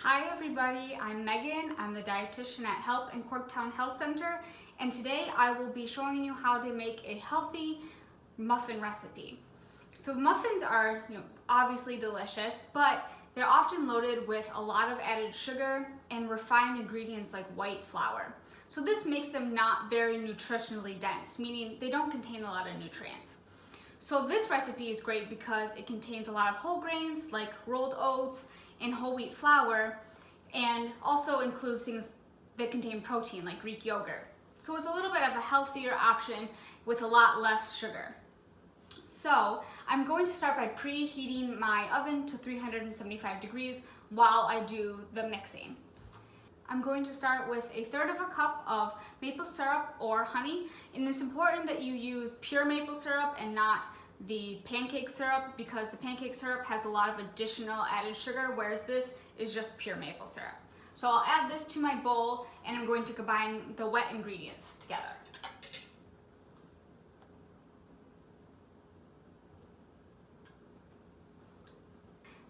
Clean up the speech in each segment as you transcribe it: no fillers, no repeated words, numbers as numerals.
Hi everybody, I'm Megan. I'm the dietitian at Help in Corktown Health Center, and today I will be showing you how to make a healthy muffin recipe. So muffins are, obviously delicious, but they're often loaded with a lot of added sugar and refined ingredients like white flour. So this makes them not very nutritionally dense, meaning they don't contain a lot of nutrients. So this recipe is great because it contains a lot of whole grains like rolled oats and whole wheat flour, and also includes things that contain protein like Greek yogurt. So it's a little bit of a healthier option with a lot less sugar. So I'm going to start by preheating my oven to 375 degrees while I do the mixing. I'm going to start with 1/3 of a cup of maple syrup or honey, and it's important that you use pure maple syrup and not the pancake syrup, because the pancake syrup has a lot of additional added sugar, whereas this is just pure maple syrup. So I'll add this to my bowl, and I'm going to combine the wet ingredients together.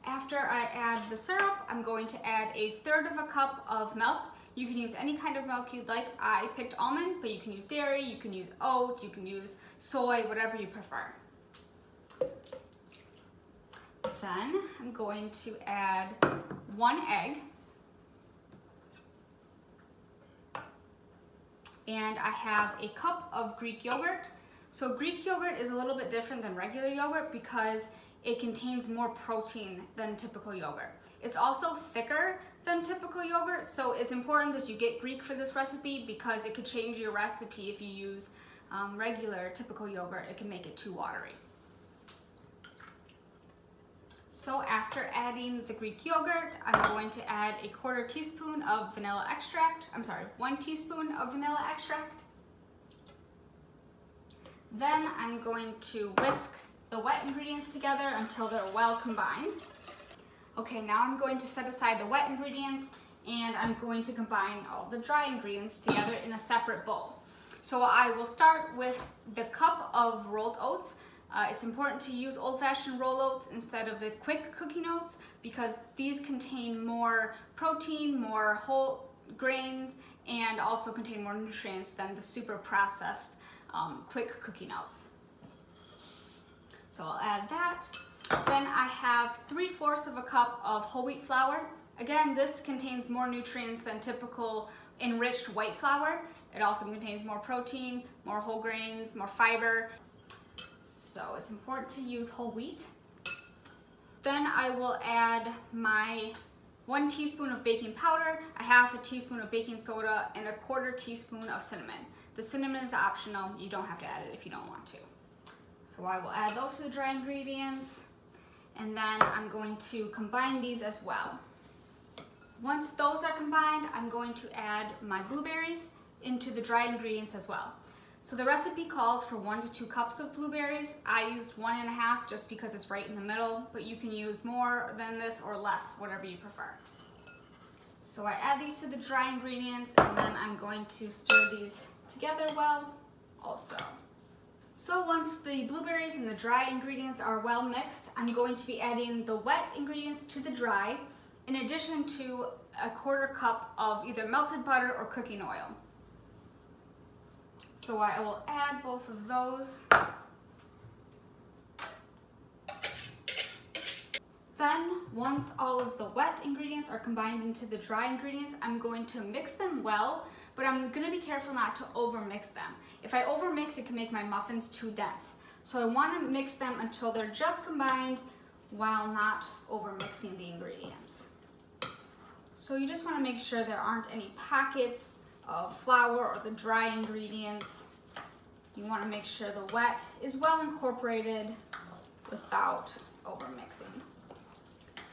After I add the syrup, I'm going to add 1/3 of a cup of milk. You can use any kind of milk you'd like. I picked almond, but you can use dairy, you can use oat, you can use soy, whatever you prefer. Then I'm going to add 1 egg. And I have a cup of Greek yogurt. So Greek yogurt is a little bit different than regular yogurt because it contains more protein than typical yogurt. It's also thicker than typical yogurt, so it's important that you get Greek for this recipe because it could change your recipe if you use regular typical yogurt. It can make it too watery. So after adding the Greek yogurt, I'm going to add 1/4 teaspoon of vanilla extract. 1 teaspoon of vanilla extract. Then I'm going to whisk the wet ingredients together until they're well combined. Okay, now I'm going to set aside the wet ingredients, and I'm going to combine all the dry ingredients together in a separate bowl. So I will start with the cup of rolled oats. It's important to use old-fashioned roll oats instead of the quick cooking oats because these contain more protein, more whole grains, and also contain more nutrients than the super processed quick cooking oats. So I'll add that. Then I have 3/4 of a cup of whole wheat flour. Again, this contains more nutrients than typical enriched white flour. It also contains more protein, more whole grains, more fiber. So it's important to use whole wheat. Then I will add my 1 teaspoon of baking powder, 1/2 teaspoon of baking soda, and 1/4 teaspoon of cinnamon. The cinnamon is optional. You don't have to add it if you don't want to. So I will add those to the dry ingredients, and then I'm going to combine these as well. Once those are combined, I'm going to add my blueberries into the dry ingredients as well. So the recipe calls for 1 to 2 cups of blueberries. I used 1.5 just because it's right in the middle, but you can use more than this or less, whatever you prefer. So I add these to the dry ingredients, and then I'm going to stir these together well also. So once the blueberries and the dry ingredients are well mixed, I'm going to be adding the wet ingredients to the dry, in addition to 1/4 cup of either melted butter or cooking oil. So I will add both of those. Then, once all of the wet ingredients are combined into the dry ingredients, I'm going to mix them well, but I'm going to be careful not to overmix them. If I overmix, it can make my muffins too dense. So I want to mix them until they're just combined while not overmixing the ingredients. So you just want to make sure there aren't any pockets of flour or the dry ingredients. You want to make sure the wet is well incorporated without overmixing.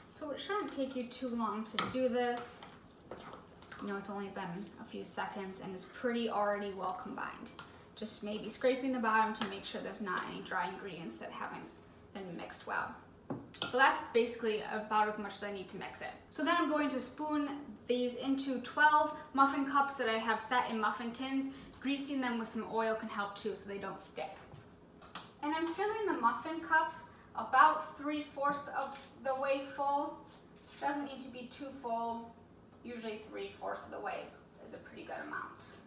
So it shouldn't take you too long to do this. It's only been a few seconds and it's pretty already well combined. Just maybe scraping the bottom to make sure there's not any dry ingredients that haven't been mixed well. So that's basically about as much as I need to mix it. So then I'm going to spoon these into 12 muffin cups that I have set in muffin tins. Greasing them with some oil can help too so they don't stick. And I'm filling the muffin cups about 3/4 of the way full. Doesn't need to be too full. Usually 3/4 of the way is a pretty good amount.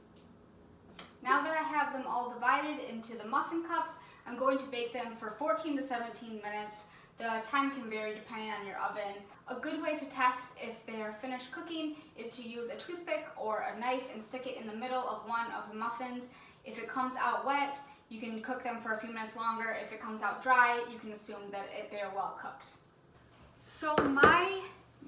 Now that I have them all divided into the muffin cups, I'm going to bake them for 14 to 17 minutes. The time can vary depending on your oven. A good way to test if they are finished cooking is to use a toothpick or a knife and stick it in the middle of one of the muffins. If it comes out wet, you can cook them for a few minutes longer. If it comes out dry, you can assume that they are well cooked. So my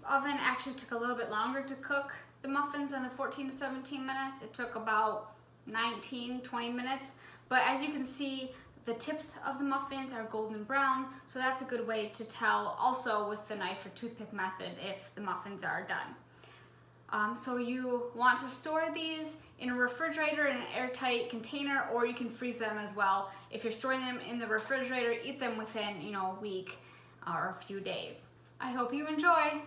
oven actually took a little bit longer to cook the muffins than the 14 to 17 minutes. It took about 19-20 minutes, but as you can see, the tips of the muffins are golden brown, so that's a good way to tell also with the knife or toothpick method if the muffins are done. So you want to store these in a refrigerator in an airtight container, or you can freeze them as well. If you're storing them in the refrigerator, eat them within a week or a few days. I hope you enjoy.